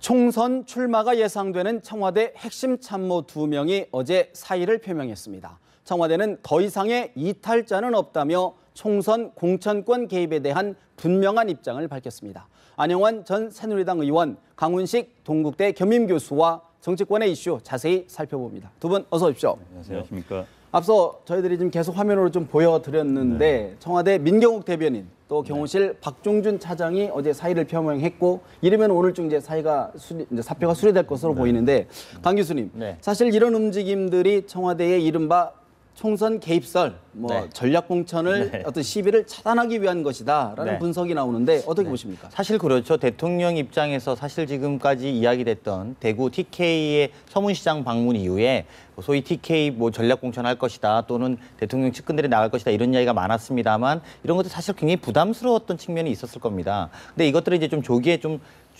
총선 출마가 예상되는 청와대 핵심 참모 2명이 어제 사의를 표명했습니다. 청와대는 더 이상의 이탈자는 없다며 총선 공천권 개입에 대한 분명한 입장을 밝혔습니다. 안영환 전 새누리당 의원, 강훈식 동국대 겸임교수와 정치권의 이슈 자세히 살펴봅니다. 두 분 어서 오십시오. 안녕하십니까. 앞서 저희들이 지금 계속 화면으로 좀 보여드렸는데 청와대 민경욱 대변인 또 경호실 박종준 차장이 어제 사의를 표명했고 이르면 오늘쯤 이제 사표가 수리될 것으로 보이는데 강 교수님 사실 이런 움직임들이 청와대의 이른바 총선 개입설, 전략 공천을 어떤 시비를 차단하기 위한 것이다라는 분석이 나오는데 어떻게 보십니까? 사실 그렇죠. 대통령 입장에서 사실 지금까지 이야기됐던 대구 TK의 서문시장 방문 이후에 소위 TK 전략 공천할 것이다 또는 대통령 측근들이 나갈 것이다 이런 이야기가 많았습니다만 이런 것도 사실 굉장히 부담스러웠던 측면이 있었을 겁니다. 근데 이것들을 이제 좀 조기에 좀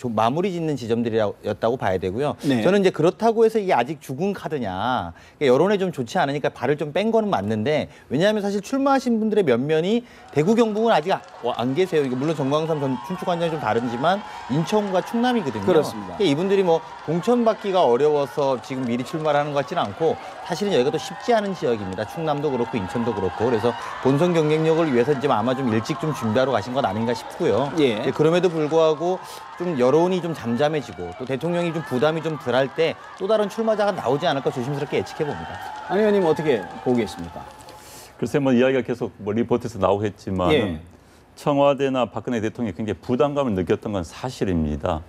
마무리 짓는 지점들이었다고 봐야 되고요. 저는 이제 그렇다고 해서 이게 아직 죽은 카드냐. 여론에 좀 좋지 않으니까 발을 좀 뺀 거는 맞는데 왜냐하면 사실 출마하신 분들의 면면이 대구 경북은 아직 안 계세요. 이게 물론 정광삼 전 춘추관장이 좀 다르지만 인천과 충남이거든요. 그렇습니다. 이분들이 공천받기가 어려워서 지금 미리 출마를 하는 것 같지는 않고 사실은 여기가 또 쉽지 않은 지역입니다. 충남도 그렇고 인천도 그렇고 그래서 본선 경쟁력을 위해서 이제 아마 좀 일찍 좀 준비하러 가신 것 아닌가 싶고요. 그럼에도 불구하고 좀 여론이 좀 잠잠해지고 또 대통령이 좀 부담이 좀 덜할 때 또 다른 출마자가 나오지 않을까 조심스럽게 예측해 봅니다. 안 의원님 어떻게 보고 계십니까? 글쎄 이야기가 계속 리포트에서 나오고 했지만 청와대나 박근혜 대통령이 굉장히 부담감을 느꼈던 건 사실입니다.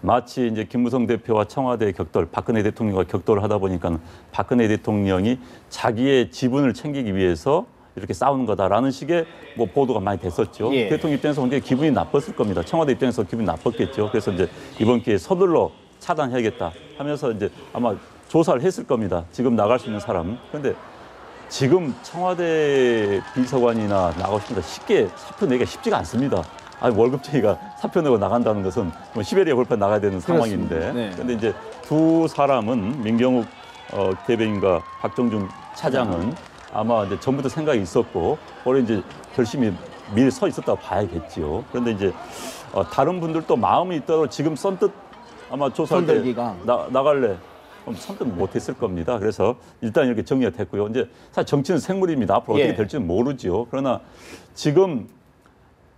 마치 이제 김무성 대표와 청와대의 격돌, 박근혜 대통령과 격돌을 하다 보니까 박근혜 대통령이 자기의 지분을 챙기기 위해서 이렇게 싸우는 거다라는 식의 보도가 많이 됐었죠. 대통령 입장에서 굉장히 기분이 나빴을 겁니다. 청와대 입장에서 기분이 나빴겠죠. 그래서 이제 이번 기회에 서둘러 차단해야겠다 하면서 이제 아마 조사를 했을 겁니다. 지금 나갈 수 있는 사람. 그런데 지금 청와대 비서관이나 나가고 싶은데 쉽게 사표 내기가 쉽지가 않습니다. 월급쟁이가 사표 내고 나간다는 것은 시베리아 골프 나가야 되는 상황인데. 그런데 이제 두 사람은 민경욱 대변인과 박정준 차장은 아마 이제 전부터 생각이 있었고, 올해 이제 결심이 미리 서 있었다고 봐야겠지요. 그런데 이제 다른 분들도 마음이 있더라도 지금 선뜻 아마 조사할 때 나갈래. 선뜻 못했을 겁니다. 그래서 일단 이렇게 정리가 됐고요. 이제 사실 정치는 생물입니다. 앞으로 어떻게 될지는 모르죠. 그러나 지금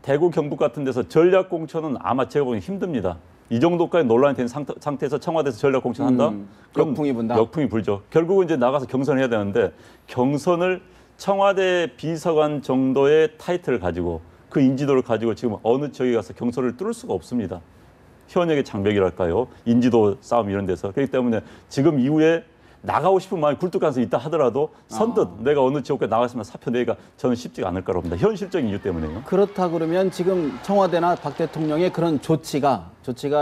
대구 경북 같은 데서 전략 공천은 아마 제가 보기엔 힘듭니다. 이 정도까지 논란이 된 상태에서 청와대에서 전략 공천한다? 그럼 역풍이 분다. 역풍이 불죠. 결국은 이제 나가서 경선을 해야 되는데 경선을 청와대 비서관 정도의 타이틀을 가지고 그 인지도를 가지고 지금 어느 지역에 가서 경선을 뚫을 수가 없습니다. 현역의 장벽이랄까요? 인지도 싸움 이런 데서. 그렇기 때문에 지금 이후에 나가고 싶은 마음이 굴뚝 가서 있다 하더라도 선뜻 내가 어느 지역에 나갔으면 사표 내기가 저는 쉽지가 않을 거라고 봅니다. 현실적인 이유 때문에요. 그렇다 그러면 지금 청와대나 박 대통령의 그런 조치가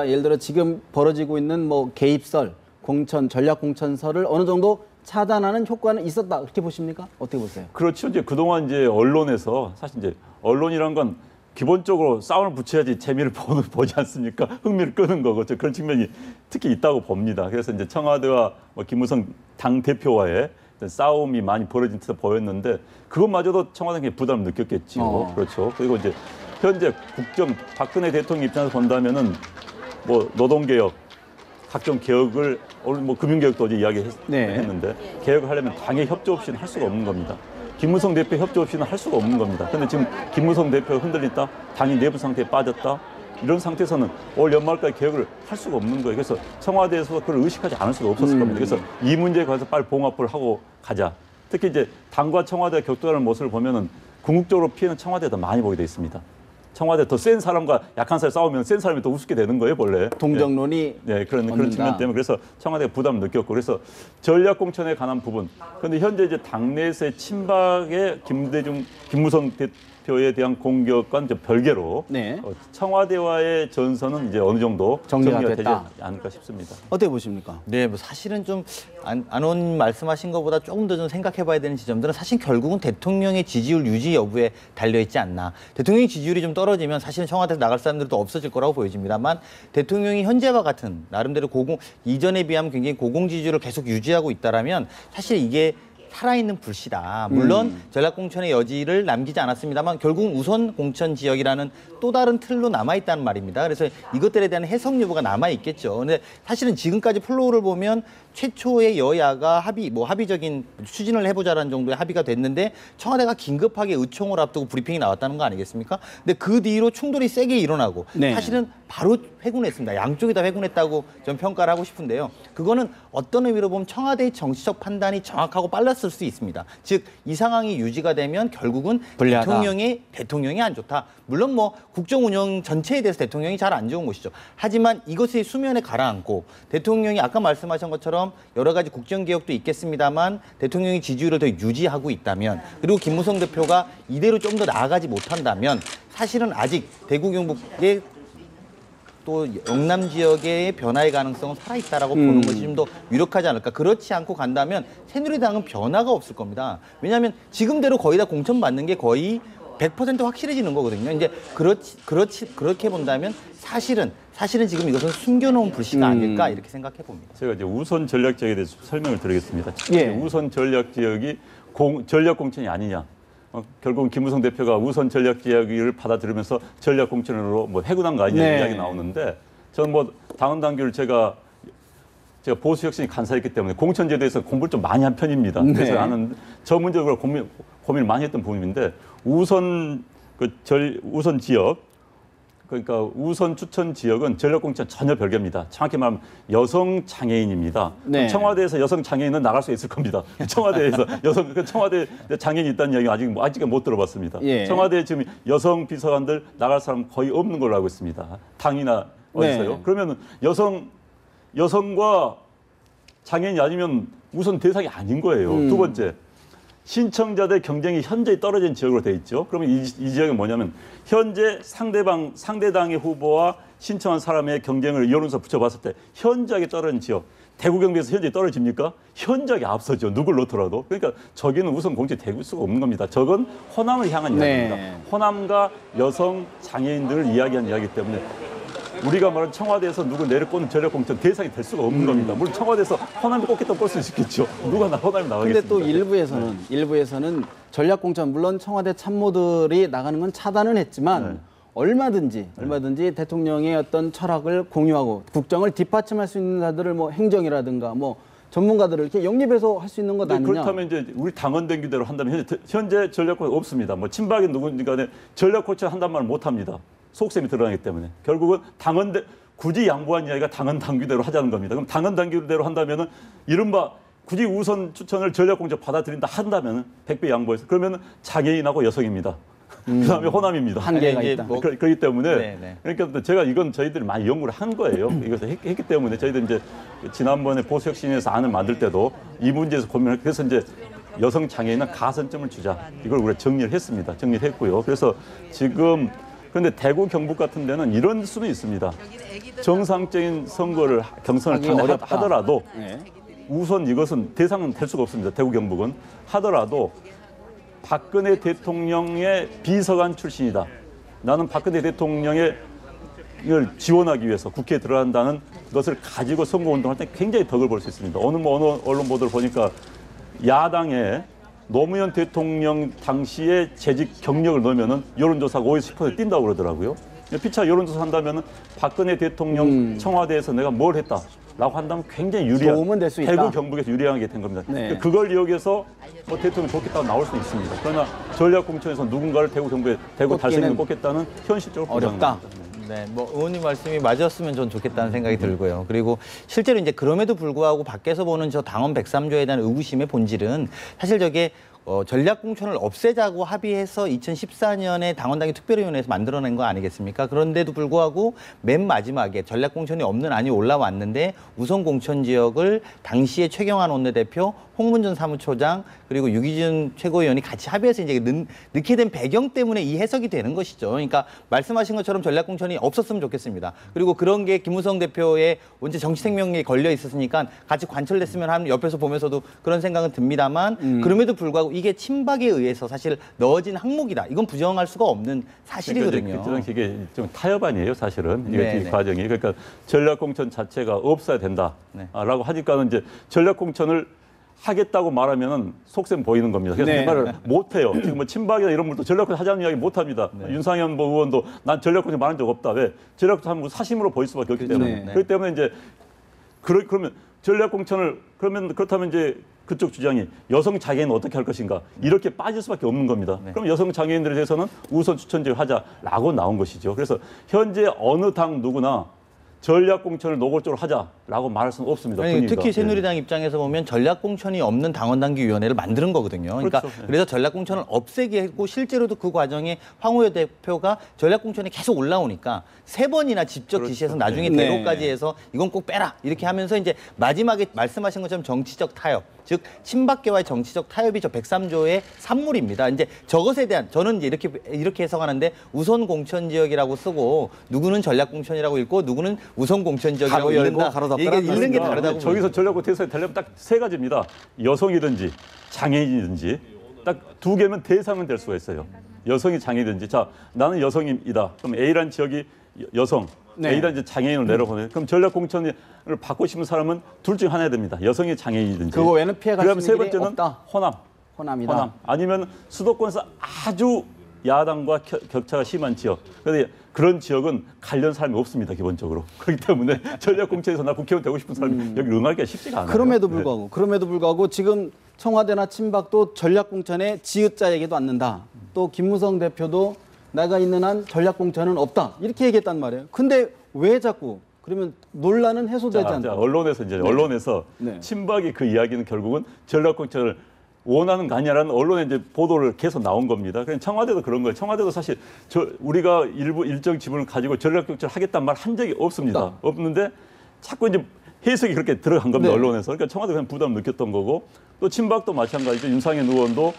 예를 들어 지금 벌어지고 있는 개입설, 공천, 전략 공천설을 어느 정도 차단하는 효과는 있었다. 그렇게 보십니까? 어떻게 보세요? 그렇죠. 이제 그동안 이제 언론에서 사실 이제 언론이란 건 기본적으로 싸움을 붙여야지 재미를 보지 않습니까? 흥미를 끄는 거고 그런 측면이 특히 있다고 봅니다. 그래서 이제 청와대와 김무성 당 대표와의 싸움이 많이 벌어진 듯 보였는데 그것마저도 청와대가 부담을 느꼈겠죠. 그렇죠. 그리고 이제 현재 국정 박근혜 대통령 입장에서 본다면은 노동개혁, 각종 개혁을 오늘 금융개혁도 어제 이야기했는데 개혁을 하려면 당의 협조 없이는 할 수가 없는 겁니다. 김무성 대표 협조 없이는 할 수가 없는 겁니다. 그런데 지금 김무성 대표가 흔들린다, 당이 내부 상태에 빠졌다, 이런 상태에서는 올 연말까지 개혁을 할 수가 없는 거예요. 그래서 청와대에서 그걸 의식하지 않을 수가 없었을 겁니다. 그래서 이 문제에 관해서 빨리 봉합을 하고 가자. 특히 이제 당과 청와대가 격돌하는 모습을 보면은 궁극적으로 피해는 청와대에 더 많이 보게 돼 있습니다. 청와대 더 센 사람과 약한 사람이 싸우면 센 사람이 더 우습게 되는 거예요, 원래. 동정론이 그런 측면 때문에 그래서 청와대가 부담을 느꼈고 그래서 전략 공천에 관한 부분. 그런데 현재 이제 당내에서의 친박의 김무성 대표에 대한 공격과 이제 별개로 청와대와의 전선은 이제 어느 정도 정리가 되지 않을까 싶습니다. 어떻게 보십니까? 사실은 좀 안원 말씀하신 것보다 조금 더 좀 생각해봐야 되는 지점들은 사실 결국은 대통령의 지지율 유지 여부에 달려있지 않나. 대통령의 지지율이 좀 떨어지면 사실은 청와대에서 나갈 사람들도 없어질 거라고 보여집니다만 대통령이 현재와 같은 나름대로 이전에 비하면 굉장히 고공 지지율을 계속 유지하고 있다라면 사실 이게 살아있는 불씨다. 물론 전략공천의 여지를 남기지 않았습니다만 결국 우선 공천 지역이라는 또 다른 틀로 남아있다는 말입니다. 그래서 이것들에 대한 해석 여부가 남아있겠죠. 근데 사실은 지금까지 플로우를 보면 최초의 여야가 합의적인 추진을 해보자라는 정도의 합의가 됐는데 청와대가 긴급하게 의총을 앞두고 브리핑이 나왔다는 거 아니겠습니까? 근데 그 뒤로 충돌이 세게 일어나고 네. 사실은 바로 회군했습니다. 양쪽이 다 회군했다고 좀 평가를 하고 싶은데요. 그거는 어떤 의미로 보면 청와대의 정치적 판단이 정확하고 빨랐을 수 있습니다. 즉 이 상황이 유지가 되면 결국은 불리하다. 대통령이 안 좋다. 물론 뭐 국정 운영 전체에 대해서 대통령이 잘 안 좋은 것이죠. 하지만 이것이 수면에 가라앉고 대통령이 아까 말씀하신 것처럼 여러 가지 국정 개혁도 있겠습니다만 대통령이 지지율을 더 유지하고 있다면 그리고 김무성 대표가 이대로 좀 더 나아가지 못한다면 사실은 아직 대구 경북의 또 영남 지역의 변화의 가능성은 살아있다라고 보는 것이 좀 더 유력하지 않을까. 그렇지 않고 간다면 새누리당은 변화가 없을 겁니다. 왜냐하면 지금대로 거의 다 공천받는 게 거의 100% 확실해지는 거거든요. 이제 그렇게 본다면 사실은 지금 이것은 숨겨놓은 불씨가 아닐까 이렇게 생각해 봅니다. 제가 이제 우선 전략 지역에 대해서 설명을 드리겠습니다. 예. 우선 전략 지역이 전략 공천이 아니냐. 결국은 김무성 대표가 우선 전략 지역을 받아들이면서 전략 공천으로 뭐 해고난 거 아니냐 네. 이야기 나오는데 저는 뭐 당헌 당규를 제가 보수 혁신이 간사했기 때문에 공천제에 대해서 공부를 좀 많이 한 편입니다. 네. 그래서 나는 전문적으로 고민을 많이 했던 부분인데 우선 지역 그러니까 우선 추천 지역은 전략공천 전혀 별개입니다. 정확히 말하면 여성 장애인입니다. 네. 청와대에서 여성 장애인은 나갈 수 있을 겁니다. 청와대에서 청와대 장애인이 있다는 이야기 아직 못 들어봤습니다. 예. 청와대에 지금 여성 비서관들 나갈 사람 거의 없는 걸로 알고 있습니다. 당이나 어디서요? 네. 그러면 여성과 장애인이 아니면 우선 대상이 아닌 거예요. 두 번째. 신청자들 경쟁이 현저히 떨어진 지역으로 돼 있죠. 그러면 이 지역은 뭐냐면 현재 상대당의 후보와 신청한 사람의 경쟁을 여론조사 붙여봤을 때 현저하게 떨어진 지역. 대구 경북에서 현저히 떨어집니까? 현저하게 앞서죠. 누굴 놓더라도. 그러니까 저기는 우선 공천이 될 수가 없는 겁니다. 저건 호남을 향한 네. 이야기입니다. 호남과 여성 장애인들을 이야기하는 이야기이기 때문에 우리가 말하는 청와대에서 누구 내려꽂는 전략공천 대상이 될 수가 없는 겁니다. 물론 청와대에서 호남이 꼽겠다고 볼 수 있겠죠. 누가 호남이 나가겠습니까? 근데 또 일부에서는 전략공천 물론 청와대 참모들이 나가는 건 차단은 했지만 얼마든지 대통령의 어떤 철학을 공유하고 국정을 뒷받침할 수 있는 자들을 뭐 행정이라든가 뭐 전문가들을 이렇게 영입해서 할 수 있는 것 아니냐? 그렇다면 이제 우리 당헌 당규대로 한다면 현재 전략공천 없습니다. 뭐 친박이 누군지 간에 전략공천 한단 말을 못 합니다. 속셈이 드러나기 때문에 결국은 굳이 양보한 이야기가 당헌 당규대로 하자는 겁니다. 그럼 당헌 당규대로 한다면은 이른바 굳이 우선 추천을 전략공천 받아들인다 한다면은 100배 양보해서 그러면은 장애인하고 여성입니다. 그다음에 호남입니다. 한계가 아니, 이제 있다. 뭐- 그렇기 때문에 네네. 그러니까 제가 이건 저희들이 많이 연구를 한 거예요. 이것을 했기 때문에 저희들 이제 지난번에 보수혁신에서 안을 만들 때도 이 문제에서 고민을 그래서 이제 여성 장애인은 가산점을 주자 이걸 우리가 정리를 했습니다. 정리를 했고요. 그래서 지금 그런데 대구 경북 같은 데는 이런 수는 있습니다. 정상적인 선거를 경선을 하기 어렵다. 하더라도 네. 우선 이것은 대상은 될 수가 없습니다. 대구 경북은 하더라도 박근혜 대통령의 비서관 출신이다. 나는 박근혜 대통령을 지원하기 위해서 국회에 들어간다는 것을 가지고 선거운동할 때 굉장히 덕을 볼 수 있습니다. 어느 언론 보도를 보니까 야당에 노무현 대통령 당시에 재직 경력을 넣으면은 여론조사가 50% 뛴다고 그러더라고요. 피차 여론조사 한다면은 박근혜 대통령 청와대에서 내가 뭘 했다라고 한다면 굉장히 유리한 도움은 될 수 있다. 대구 경북에서 유리하게 된 겁니다. 네. 그걸 이용해서 뭐 대통령 뽑겠다고 나올 수는 있습니다. 그러나 전략공천에서 누군가를 대구 경북에 대구 달성인을 뽑겠다는 현실적으로 어렵다. 불가능합니다. 네, 뭐 의원님 말씀이 맞았으면 전 좋겠다는 생각이 들고요. 그리고 실제로 이제 그럼에도 불구하고 밖에서 보는 저 당헌 103조에 대한 의구심의 본질은 사실 저게 전략 공천을 없애자고 합의해서 2014년에 당원당규 특별위원회에서 만들어낸 거 아니겠습니까? 그런데도 불구하고 맨 마지막에 전략 공천이 없는 안이 올라왔는데 우선 공천 지역을 당시에 최경환 원내대표, 홍문전 사무처장 그리고 유기준 최고위원이 같이 합의해서 이제 넣게 된 배경 때문에 이 해석이 되는 것이죠. 그러니까 말씀하신 것처럼 전략 공천이 없었으면 좋겠습니다. 그리고 그런 게 김무성 대표의 원체 정치 생명에 걸려 있었으니까 같이 관철됐으면 하는 옆에서 보면서도 그런 생각은 듭니다만 그럼에도 불구하고 이게 친박에 의해서 사실 넣어진 항목이다. 이건 부정할 수가 없는 사실이거든요. 그러니까 이게 좀 타협안이에요, 사실은. 이게 네. 과정이. 그러니까 전략공천 자체가 없어야 된다라고 네. 하니까는 이제 전략공천을 하겠다고 말하면은 속셈 보이는 겁니다. 그래서 네. 그 말을 못 해요. 지금 뭐 친박이나 이런 분도 전략권 하자는 이야기 못 합니다. 윤상현 뭐 의원도 난 전략권 말한 적 없다. 왜? 전략권 하면 사심으로 보일 수밖에 없기 때문에. 네. 그렇기 때문에 이제 그러면 전략 공천을 그렇다면 이제 그쪽 주장이 여성 장애인은 어떻게 할 것인가 이렇게 빠질 수밖에 없는 겁니다. 그럼 여성 장애인들에 대해서는 우선 추천제를 하자라고 나온 것이죠. 그래서 현재 어느 당 누구나 전략 공천을 노골적으로 하자라고 말할 수는 없습니다. 아니, 분위기가. 특히 새누리당 입장에서 보면 전략공천이 없는 당원당규위원회를 만드는 거거든요. 그러니까 그렇죠. 그래서 전략공천을 없애게 했고 실제로도 그 과정에 황우여 대표가 전략공천이 계속 올라오니까 3번이나 직접 그렇죠. 지시해서 나중에 네. 대로까지 해서 이건 꼭 빼라 이렇게 하면서 이제 마지막에 말씀하신 것처럼 정치적 타협, 즉 친박계와의 정치적 타협이 저 103조의 산물입니다. 이제 저것에 대한 저는 이제 이렇게 해석하는데 우선 공천 지역이라고 쓰고 누구는 전략 공천이라고 읽고 누구는 우선 공천 지역이라고 가로 열고 읽는다. 가로 닫고 이게 읽는 게 그러니까 다르다고. 저기서 전략권 대상이 되려면 딱 3가지입니다. 여성이든지 장애인이든지 딱 2개면 대상은 될 수가 있어요. 여성이 장애인이든지 자 나는 여성이다. 그럼 A라는 지역이 여성, 네. A라는 이제 장애인을 내려보내. 그럼 전략 공천을 받고 싶은 사람은 둘 중 하나 해야 됩니다. 여성이 장애인이든지. 그거 외에는 피해갈 그다음 수 있는 세 길이 번째는 없다. 호남. 호남이다. 호남. 아니면 수도권에서 아주 야당과 격차가 심한 지역. 그런데 그런 지역은 관련 사람이 없습니다, 기본적으로. 그렇기 때문에 전략공천에서 나 국회의원 되고 싶은 사람이 여기 응하기가 쉽지가 않아요. 그럼에도 불구하고 지금 청와대나 친박도 전략공천에 지읒자 얘기도 않는다. 또 김무성 대표도 내가 있는 한 전략공천은 없다. 이렇게 얘기했단 말이에요. 근데 왜 자꾸 그러면 논란은 해소되지 않다. 언론에서 이제 언론에서 네. 친박이 그 이야기는 결국은 전략공천을 원하는 거 아니냐라는 언론의 이제 보도를 계속 나온 겁니다. 그냥 청와대도 그런 거예요. 청와대도 사실 우리가 일정 지분을 가지고 전략공천을 하겠다는 말 한 적이 없습니다. 없는데 자꾸 이제 해석이 그렇게 들어간 겁니다. 네. 언론에서. 그러니까 청와대 그냥 부담을 느꼈던 거고 또 친박도 마찬가지죠. 윤상현 의원도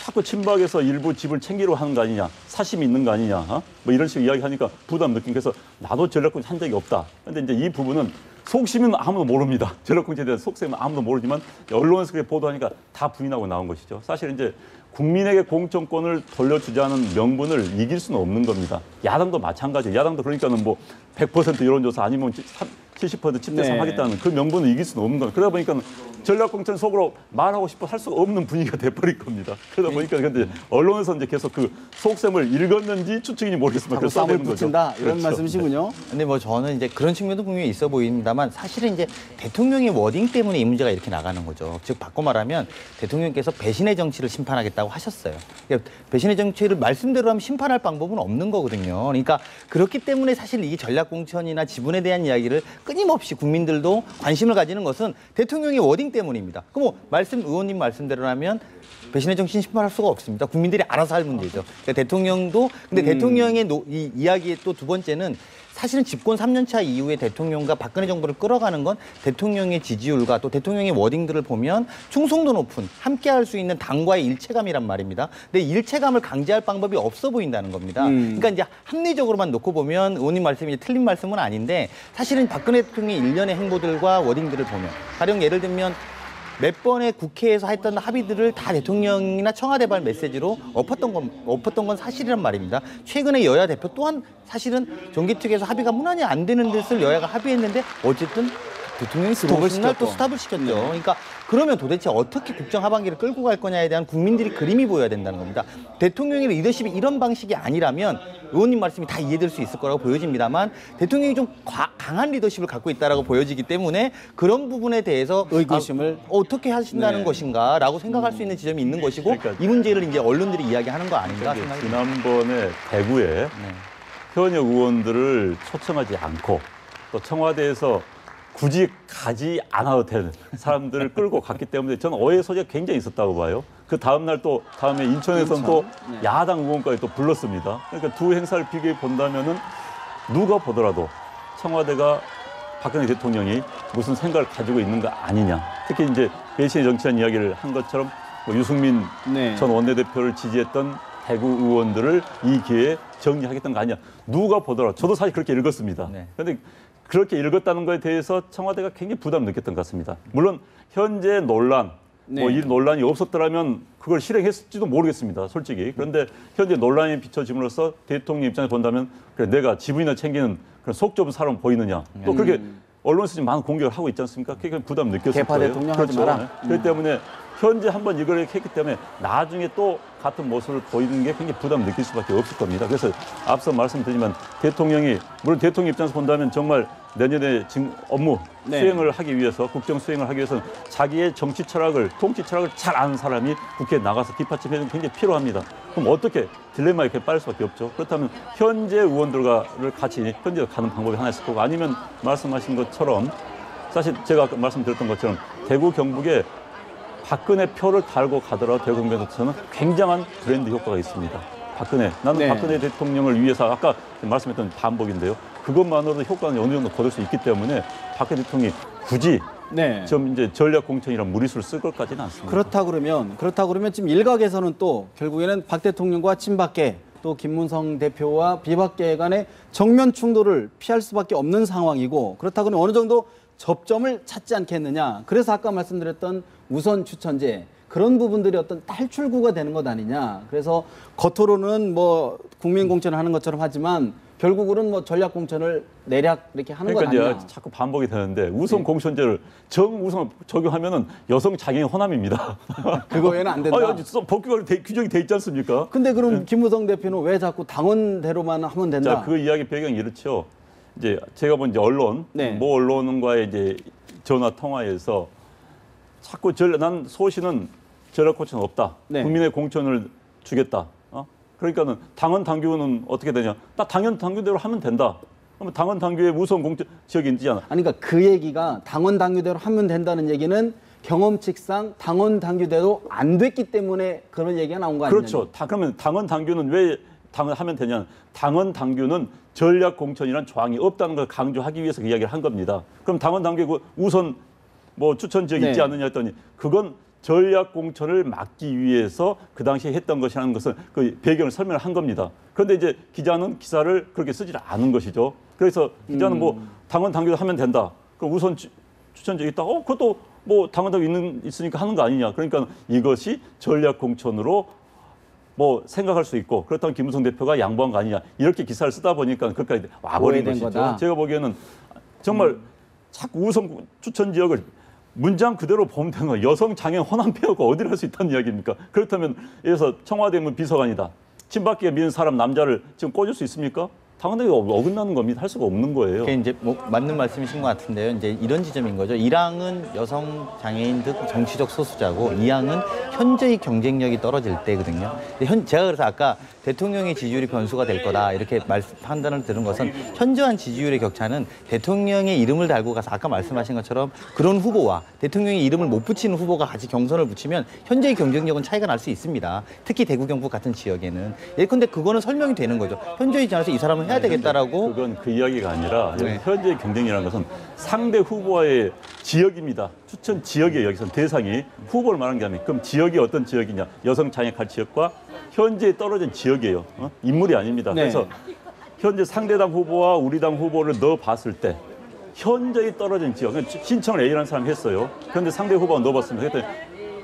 자꾸 친박에서 일부 집을 챙기려고 하는 거 아니냐, 사심이 있는 거 아니냐, 뭐 이런 식으로 이야기하니까 부담 느낀. 그래서 나도 전략공천 한 적이 없다. 그런데 이제 이 부분은 속심은 아무도 모릅니다. 전략공천에 대한 속셈은 아무도 모르지만 언론에서 그렇게 보도하니까 다 부인하고 나온 것이죠. 사실 이제 국민에게 공천권을 돌려주자는 명분을 이길 수는 없는 겁니다. 야당도 마찬가지예요. 야당도 그러니까는 뭐 100% 여론조사 아니면 70% 7대3 네. 하겠다는 그 명분을 이길 수는 없는 겁니다. 그러다 보니까 전략공천 속으로 말하고 싶어 할 수가 없는 분위기가 돼버릴 겁니다. 그러다 보니까 근데 언론에서 이제 계속 그 속셈을 읽었는지 추측인지 모르겠지만 자꾸 그래서 쌈을 써내는 거죠. 붙인다 이런 그렇죠. 말씀이시군요. 근데 뭐 저는 이제 그런 측면도 분명히 있어 보입니다만 사실은 이제 대통령의 워딩 때문에 이 문제가 이렇게 나가는 거죠. 즉 바꿔 말하면 대통령께서 배신의 정치를 심판하겠다고 하셨어요. 그러니까 배신의 정치를 말씀대로 하면 심판할 방법은 없는 거거든요. 그러니까 그렇기 때문에 사실 이 전략공천이나 지분에 대한 이야기를 끊임없이 국민들도 관심을 가지는 것은 대통령의 워딩 때문입니다. 그럼 뭐 의원님 말씀대로라면 배신의 정신 심판할 수가 없습니다. 국민들이 알아서 할 문제죠. 그러니까 대통령도 근데 대통령의 이 이야기의 또 두 번째는 사실은 집권 3년차 이후에 대통령과 박근혜 정부를 끌어가는 건 대통령의 지지율과 또 대통령의 워딩들을 보면 충성도 높은 함께할 수 있는 당과의 일체감이란 말입니다. 근데 일체감을 강제할 방법이 없어 보인다는 겁니다. 그러니까 이제 합리적으로만 놓고 보면 의원님 말씀이 틀린 말씀은 아닌데 사실은 박근혜 대통령의 일련의 행보들과 워딩들을 보면 가령 예를 들면 몇 번의 국회에서 했던 합의들을 다 대통령이나 청와대발 메시지로 엎었던 건 사실이란 말입니다. 최근에 여야 대표 또한 사실은 정기특위에서 합의가 무난히 안 되는 것을 여야가 합의했는데 어쨌든 대통령이 들어오신 날 또 스탑을 시켰죠. 그러니까 그러면 도대체 어떻게 국정 하반기를 끌고 갈 거냐에 대한 국민들이 그림이 보여야 된다는 겁니다. 대통령의 리더십이 이런 방식이 아니라면 의원님 말씀이 다 이해될 수 있을 거라고 보여집니다만 대통령이 좀 강한 리더십을 갖고 있다라고 보여지기 때문에 그런 부분에 대해서 의구심을 어떻게 하신다는 네. 것인가라고 생각할 수 있는 지점이 있는 것이고 그러니까 이 문제를 이제 언론들이 이야기하는 거 아닌가 생각이 듭니다. 지난번에 대구에 현역 의원들을 초청하지 않고 또 청와대에서 굳이 가지 않아도 되는 사람들을 끌고 갔기 때문에 저는 오해 소지가 굉장히 있었다고 봐요. 그 다음날 또 다음에 인천에서는 또 야당 의원까지 또 불렀습니다. 그러니까 두 행사를 비교해 본다면은 누가 보더라도 청와대가 박근혜 대통령이 무슨 생각을 가지고 있는 거 아니냐. 특히 이제 배신의 정치한 이야기를 한 것처럼 뭐 유승민 네. 전 원내대표를 지지했던 대구 의원들을 이 기회에 정리하겠다는 거 아니냐. 누가 보더라도 저도 사실 그렇게 읽었습니다. 그런데 그렇게 읽었다는 것에 대해서 청와대가 굉장히 부담을 느꼈던 것 같습니다. 물론 현재 논란, 뭐 이 논란이 없었더라면 그걸 실행했을지도 모르겠습니다. 솔직히. 그런데 현재 논란이 비춰짐으로써 대통령 입장에서 본다면 그래, 내가 지분이나 챙기는 그런 속 좁은 사람 보이느냐. 또 그렇게 언론에서 지금 많은 공격을 하고 있지 않습니까? 그게 부담 느꼈을 개파 거예요. 대통령 하지 그렇죠. 마라. 네. 그렇기 때문에 현재 한번 이걸 했기 때문에 나중에 또 같은 모습을 보이는 게 굉장히 부담 느낄 수밖에 없을 겁니다. 그래서 앞서 말씀드리지만 대통령이 물론 대통령 입장에서 본다면 정말 내년에 업무 네. 수행을 하기 위해서 국정 수행을 하기 위해서는 자기의 정치 철학을 통치 철학을 잘 아는 사람이 국회에 나가서 뒷받침해 주는 게 굉장히 필요합니다. 그럼 어떻게 딜레마 이렇게 빠질 수밖에 없죠. 그렇다면 현재 의원들과를 같이 현재 가는 방법이 하나 있을 거고 아니면 말씀하신 것처럼 사실 제가 아까 말씀드렸던 것처럼 대구 경북에 박근혜 표를 달고 가더라도 대구 경북에서는 굉장한 브랜드 효과가 있습니다. 나는 네. 박근혜 대통령을 위해서 아까 말씀했던 반복인데요. 그것만으로도 효과는 어느 정도 거둘 수 있기 때문에 박근혜 대통령이 굳이 네. 좀 이제 전략 공천이란 무리수를 쓸 것까지는 않습니다. 그렇다 그러면 지금 일각에서는 또 결국에는 박 대통령과 친박계 또 김문성 대표와 비박계 간의 정면 충돌을 피할 수밖에 없는 상황이고 그렇다 그러면 어느 정도 접점을 찾지 않겠느냐. 그래서 아까 말씀드렸던 우선 추천제 그런 부분들이 어떤 탈출구가 되는 것 아니냐. 그래서 겉으로는 뭐 국민 공천을 하는 것처럼 하지만 결국은 뭐 전략 공천을 내략 이렇게 하는 것 그러니까 아니냐. 이제 자꾸 반복이 되는데 우선 공천제를 정우선 적용하면은 여성 장애인 호남입니다. 그거 외에는 안 된다. 법규가 규정이 돼 있지 않습니까? 근데 그럼 김무성 대표는 왜 자꾸 당원대로만 하면 된다? 자, 그 이야기 배경이 이렇죠. 이제 제가 본 이제 언론, 네. 모 언론과의 이제 전화 통화에서 자꾸 난 소신은 전략 공천 없다. 네. 국민의 공천을 주겠다. 그러니까는 당헌 당규는 어떻게 되냐? 나 당연 당규대로 하면 된다. 그러면 당헌 당규에 우선 공천 지역이 있지 않아? 아니 그러니까 그 얘기가 당원 당규대로 하면 된다는 얘기는 경험칙상 당원 당규대로 안 됐기 때문에 그런 얘기가 나온 거 아니냐? 그렇죠. 그러면 당헌 당규는 왜 하면 되냐? 당헌 당규는 전략 공천이라는 조항이 없다는 걸 강조하기 위해서 그 이야기를 한 겁니다. 그럼 당헌 당규에 우선 뭐 추천 지역이 있지 네. 않느냐 했더니 그건 전략 공천을 막기 위해서 그 당시에 했던 것이라는 것은 그 배경을 설명을 한 겁니다. 그런데 이제 기자는 기사를 그렇게 쓰지를 않은 것이죠. 그래서 기자는 뭐 당헌 당규도 하면 된다. 그럼 우선 추천 지역이 있다. 그것도 뭐 당헌 당규 있으니까 하는 거 아니냐. 그러니까 이것이 전략 공천으로 뭐 생각할 수 있고 그렇다면 김무성 대표가 양보한 거 아니냐. 이렇게 기사를 쓰다 보니까 그까지 와버린 오해된 것이죠. 거다. 제가 보기에는 정말 자꾸 우선 추천 지역을 문장 그대로 보면 되는 거예요. 여성 장애인 호남 폐허가 어디를 할 수 있다는 이야기입니까? 그렇다면 예를 청와대 비서관이다. 친박계에 믿는 사람 남자를 지금 꽂을 수 있습니까? 당연히 어긋나는 겁니다. 할 수가 없는 거예요. 그게 이제 뭐 맞는 말씀이신 것 같은데요. 이제 이런 지점인 거죠. 1항은 여성 장애인 등 정치적 소수자고 2항은 현재의 경쟁력이 떨어질 때거든요. 근데 제가 그래서 아까 대통령의 지지율이 변수가 될 거다 이렇게 판단을 들은 것은 현저한 지지율의 격차는 대통령의 이름을 달고 가서 아까 말씀하신 것처럼 그런 후보와 대통령의 이름을 못 붙이는 후보가 같이 경선을 붙이면 현재의 경쟁력은 차이가 날 수 있습니다. 특히 대구 경북 같은 지역에는. 예컨대 그거는 설명이 되는 거죠. 현재 입장에서 이 사람은 해야 되겠다라고. 그건 그 이야기가 아니라 네. 현재 경쟁이라는 것은 상대 후보와의 지역입니다. 추천 지역이에요. 여기서는 대상이 후보를 말하는 게 아니에요. 그럼 지역이 어떤 지역이냐? 여성 장애칼 지역과 현재 떨어진 지역이에요. 인물이 아닙니다. 네. 그래서 현재 상대당 후보와 우리 당 후보를 넣어봤을 때 현저히 떨어진 지역, 신청을 A라는 사람이 했어요. 그런데 상대 후보가 넣어봤습니다. 그랬더니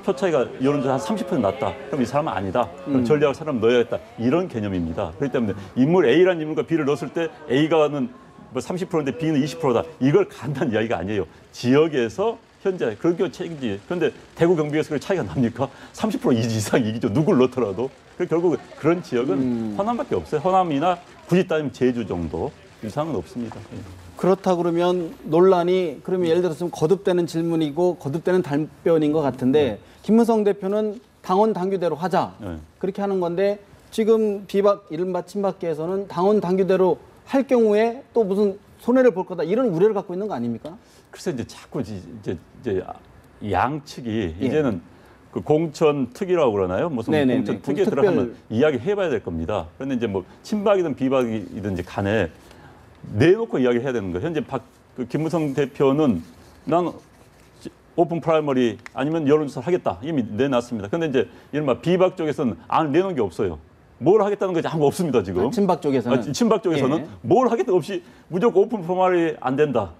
표 차이가 여론조사 한 30% 났다. 그럼 이 사람은 아니다. 그럼 전략을 사람 넣어야겠다. 이런 개념입니다. 그렇기 때문에 인물 A라는 인물과 B를 넣었을 때 A가는 뭐 30%인데 B는 20%다. 이걸 간단한 이야기가 아니에요. 지역에서 현재 그런 경우 책임지. 그런데 대구 경북에서 그 차이가 납니까? 30% 이상 이기죠. 누굴 넣더라도. 결국 그런 지역은 호남밖에 없어요. 호남이나 굳이 따지면 제주 정도 이상은 없습니다. 그렇다 그러면 논란이 그러면 예를 들어서 좀 거듭되는 질문이고 거듭되는 답변인 것 같은데 김무성 대표는 당원 당규대로 하자 네. 그렇게 하는 건데 지금 이른바 친박계에서는 당원 당규대로 할 경우에 또 무슨 손해를 볼 거다 이런 우려를 갖고 있는 거 아닙니까? 글쎄 이제 자꾸 이제 양측이 예. 이제는 그 공천 특위라고 그러나요? 무슨 네네네. 공천 특위에 특별- 들어가면 이야기 해봐야 될 겁니다. 그런데 이제 뭐 친박이든 비박이든지 간에 내놓고 이야기를 해야 되는 거예요. 현재 김무성 대표는 난 오픈 프라이머리 아니면 여론조사를 하겠다. 이미 내놨습니다. 그런데 이제 이른바 비박 쪽에서는 안 내놓은 게 없어요. 뭘 하겠다는 것이 아무 없습니다, 지금. 친박 쪽에서는. 친박 쪽에서는 예. 뭘 하겠다 없이 무조건 오픈 프라이머리 안 된다.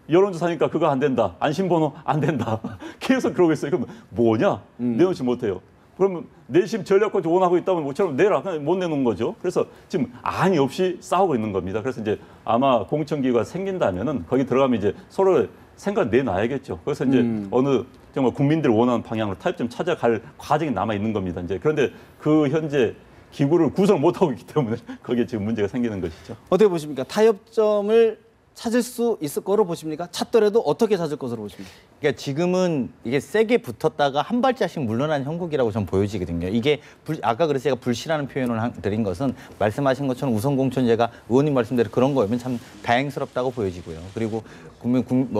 여론조사니까 그거 안 된다. 안심번호 안 된다. 계속 그러고 있어요. 그럼 뭐냐? 내놓지 못해요. 그러면 내심 전략권을 원하고 있다면 모처럼 내라. 그냥 못 내놓은 거죠. 그래서 지금 안이 없이 싸우고 있는 겁니다. 그래서 이제 아마 공천기구가 생긴다면은 거기 들어가면 이제 서로 생각 내놔야겠죠. 그래서 이제 어느 정말 국민들이 원하는 방향으로 타협점 찾아갈 과정이 남아 있는 겁니다. 이제 그런데 그 현재 기구를 구성 못 하고 있기 때문에 거기에 지금 문제가 생기는 것이죠. 어떻게 보십니까? 타협점을 찾을 수 있을 거로 보십니까? 찾더라도 어떻게 찾을 것으로 보십니까? 그러니까 지금은 이게 세게 붙었다가 한 발짝씩 물러난 형국이라고 전 보여지거든요. 이게 아까 그래서 제가 불씨라는 표현을 드린 것은 말씀하신 것처럼 우선 공천제가 의원님 말씀대로 그런 거면 참 다행스럽다고 보여지고요. 그리고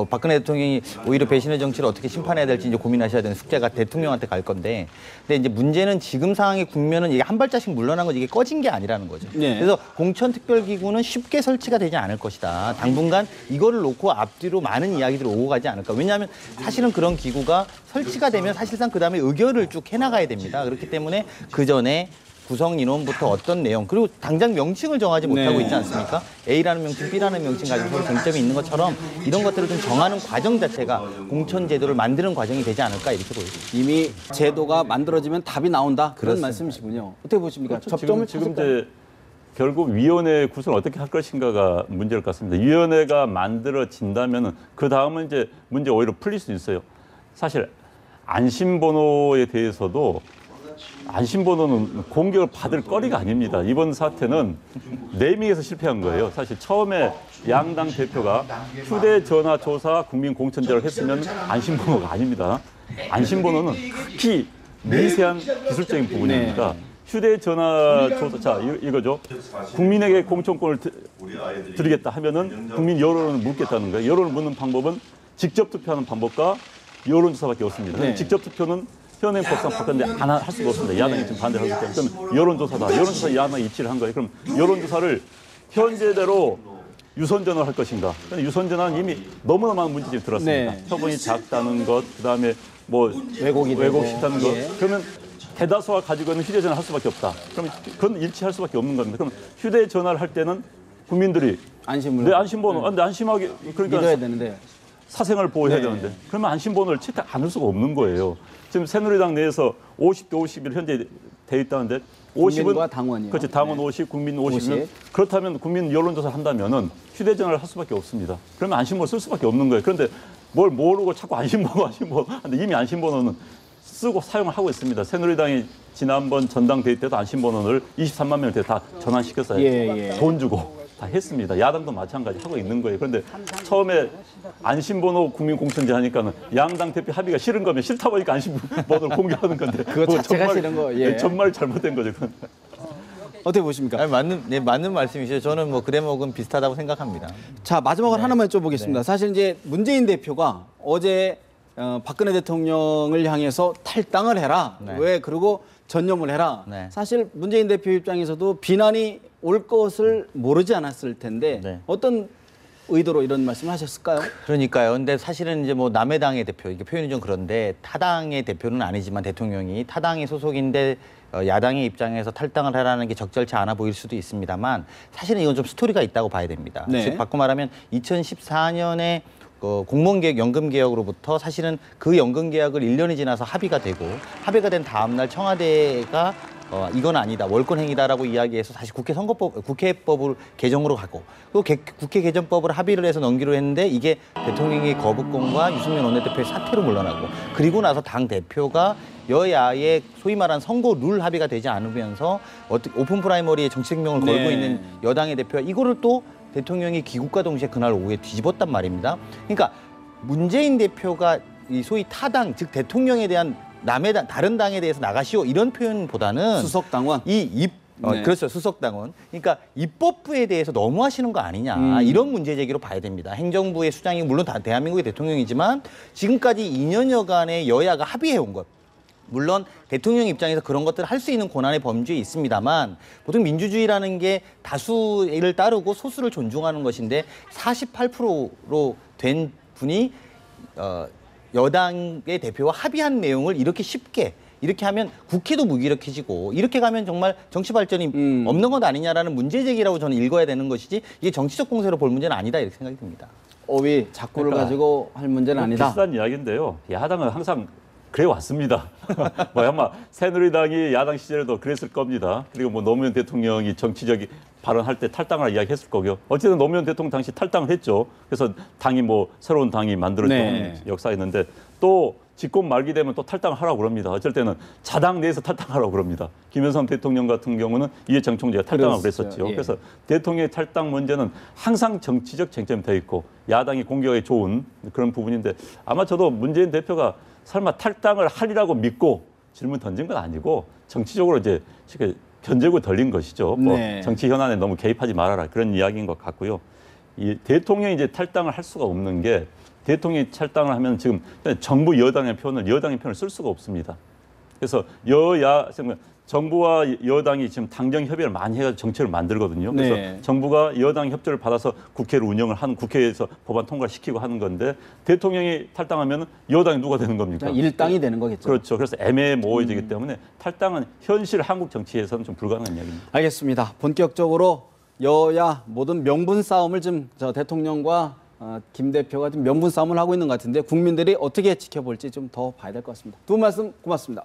박근혜 대통령이 오히려 배신의 정치를 어떻게 심판해야 될지 이제 고민하셔야 되는 숙제가 대통령한테 갈 건데, 근데 이제 문제는 지금 상황의 국면은 이게 한 발짝씩 물러난 거지 이게 꺼진 게 아니라는 거죠. 네. 그래서 공천특별기구는 쉽게 설치가 되지 않을 것이다. 당분간 이거를 놓고 앞뒤로 많은 이야기들이 오고 가지 않을까. 왜냐하면 사실은 그런 기구가 설치가 되면 사실상 그다음에 의결을 쭉 해나가야 됩니다. 그렇기 때문에 그 전에 구성 인원부터 어떤 내용, 그리고 당장 명칭을 정하지 못하고 있지 않습니까? A라는 명칭, B라는 명칭 가지고 서로 쟁점이 있는 것처럼 이런 것들을 좀 정하는 과정 자체가 공천 제도를 만드는 과정이 되지 않을까 이렇게 보입니다. 이미 제도가 만들어지면 답이 나온다. 그런 그렇습니다. 말씀이시군요. 어떻게 보십니까? 그렇죠. 접점을 지금 찾을까요? 이제 결국 위원회 구성을 어떻게 할 것인가가 문제일 것 같습니다. 위원회가 만들어진다면 그 다음은 이제 문제 오히려 풀릴 수 있어요. 사실 안심번호에 대해서도 안심번호는 공격을 받을 거리가 아닙니다. 이번 사태는 네이밍에서 실패한 거예요. 사실 처음에 양당 대표가 휴대전화 조사 국민공천제를 했으면 안심번호가 아닙니다. 안심번호는 극히 미세한 기술적인 부분입니다. 휴대전화 조사, 자, 이거죠. 국민에게 공천권을 드리겠다 하면은 국민 여론을 묻겠다는 거예요. 여론을 묻는 방법은 직접 투표하는 방법과 여론조사밖에 없습니다. 네. 직접 투표는 현행법상 바꿨는데 안 할 수가 없습니다. 야당이 지금 반대를 하기 때문에. 그럼 여론조사다. 여론조사 야당이 입치를 한 거예요. 그럼 여론조사를 현재대로 유선전화를 할 것인가. 근데 유선전화는 이미 너무나 많은 문제점이 들었습니다. 네. 표본이 작다는 것, 그다음에 뭐 왜곡이 되고. 왜곡시키는 것. 예. 그러면 대다수가 가지고 있는 휴대전화를 할 수밖에 없다. 그럼 그건 일치할 수밖에 없는 겁니다. 그럼 휴대전화를 할 때는 국민들이 안심을 내 안심번호, 근데 안심하게 그러니까 믿어야 되는데. 사생활을 보호해야 네. 되는데 그러면 안심번호를 채택 안 할 수가 없는 거예요. 지금 새누리당 내에서 50대 51 현재 돼 있다는데 50은 국민과 당원이요. 그렇지, 당원 50, 국민 50이면 50. 그렇다면 국민 여론조사 한다면은 휴대전화를 할 수밖에 없습니다. 그러면 안심번호 쓸 수밖에 없는 거예요. 그런데 뭘 모르고 자꾸 안심번호 근데 이미 안심번호는 쓰고 사용을 하고 있습니다. 새누리당이 지난번 전당대회 때도 안심번호를 23만 명한테 다 전환시켰어요. 예, 예. 돈 주고 다 했습니다. 야당도 마찬가지 하고 있는 거예요. 그런데 처음에 안심번호 국민공천제 하니까는 양당 대표 합의가 싫은 거면 싫다 보니까 안심번호를 공개하는 건데 그거 자체가 싫은 거, 예. 정말 잘못된 거죠. 그건. 어떻게 보십니까? 아니, 맞는 말씀이시죠. 저는 뭐 그대목은 비슷하다고 생각합니다. 자, 마지막으로 하나만 여쭤보겠습니다. 사실 이제 문재인 대표가 어제 박근혜 대통령을 향해서 탈당을 해라. 네. 왜 그리고 전념을 해라. 네. 사실 문재인 대표 입장에서도 비난이 올 것을 모르지 않았을 텐데 네. 어떤 의도로 이런 말씀을 하셨을까요? 그러니까요. 근데 사실은 이제 뭐 남의 당의 대표, 이게 표현이 좀 그런데 타당의 대표는 아니지만 대통령이 타당의 소속인데 야당의 입장에서 탈당을 하라는 게 적절치 않아 보일 수도 있습니다만 사실은 이건 좀 스토리가 있다고 봐야 됩니다. 네. 즉 바꿔 말하면 2014년에 공무원개혁, 연금개혁으로부터 사실은 그 연금개혁을 1년이 지나서 합의가 되고 합의가 된 다음 날 청와대가 이건 아니다, 월권행위다라고 이야기해서 다시 국회법을 개정으로 가고 또 국회 개정법을 합의를 해서 넘기로 했는데 이게 대통령의 거부권과 유승민 원내대표의 사퇴로 물러나고 그리고 나서 당 대표가 여야의 소위 말한 선거 룰 합의가 되지 않으면서 오픈 프라이머리에 정치 생명을 네. 걸고 있는 여당의 대표가 이거를 또 대통령이 귀국과 동시에 그날 오후에 뒤집었단 말입니다. 그러니까 문재인 대표가 이 소위 타당, 즉 대통령에 대한 남의 당, 다른 당에 대해서 나가시오 이런 표현보다는 수석 당원. 네. 그렇죠. 수석당원. 그러니까 입법부에 대해서 너무 하시는 거 아니냐. 이런 문제 제기로 봐야 됩니다. 행정부의 수장이 물론 다 대한민국의 대통령이지만 지금까지 2년여간의 여야가 합의해온 것. 물론 대통령 입장에서 그런 것들을 할 수 있는 권한의 범주에 있습니다만 보통 민주주의라는 게 다수를 따르고 소수를 존중하는 것인데 48%로 된 분이 여당의 대표와 합의한 내용을 이렇게 쉽게 이렇게 하면 국회도 무기력해지고 이렇게 가면 정말 정치 발전이 없는 것 아니냐라는 문제 제기라고 저는 읽어야 되는 것이지 이게 정치적 공세로 볼 문제는 아니다 이렇게 생각이 듭니다. 작구를 그러니까 가지고 할 문제는 아니다. 비슷한 이야기인데요. 야당은 항상 그래 왔습니다. 뭐 아마 새누리당이 야당 시절에도 그랬을 겁니다. 그리고 뭐 노무현 대통령이 정치적인 발언할 때 탈당을 이야기했을 거고요. 어쨌든 노무현 대통령 당시 탈당을 했죠. 그래서 당이 뭐 새로운 당이 만들어진 네. 역사였는데 또 집권 말기 되면 또 탈당을 하라고 그럽니다. 어쩔 때는 자당 내에서 탈당하라고 그럽니다. 김영삼 대통령 같은 경우는 이해창 총재가 탈당하고 그랬었죠. 그랬었죠. 예. 그래서 대통령의 탈당 문제는 항상 정치적 쟁점이 되어 있고 야당이 공격하기 좋은 그런 부분인데 아마 저도 문재인 대표가 설마 탈당을 하리라고 믿고 질문 던진 건 아니고 정치적으로 이제 쉽게 견제고 덜린 것이죠. 뭐 네. 정치 현안에 너무 개입하지 말아라 그런 이야기인 것 같고요. 이 대통령이 이제 탈당을 할 수가 없는 게 대통령이 탈당을 하면 지금 정부 여당의 표현을 쓸 수가 없습니다. 그래서 정부와 여당이 지금 당정 협의를 많이 해가지고 정책을 만들거든요. 그래서 네. 정부가 여당 협조를 받아서 국회를 운영을 하는 국회에서 법안 통과를 시키고 하는 건데 대통령이 탈당하면 여당이 누가 되는 겁니까? 그냥 일당이 되는 거겠죠. 그렇죠. 그래서 애매모호해지기 때문에 탈당은 현실 한국 정치에서는 좀 불가능한 이야기입니다. 알겠습니다. 본격적으로 여야 모든 명분 싸움을 좀 저 대통령과 김 대표가 좀 명분 싸움을 하고 있는 것 같은데 국민들이 어떻게 지켜볼지 좀 더 봐야 될 것 같습니다. 두 분 말씀 고맙습니다.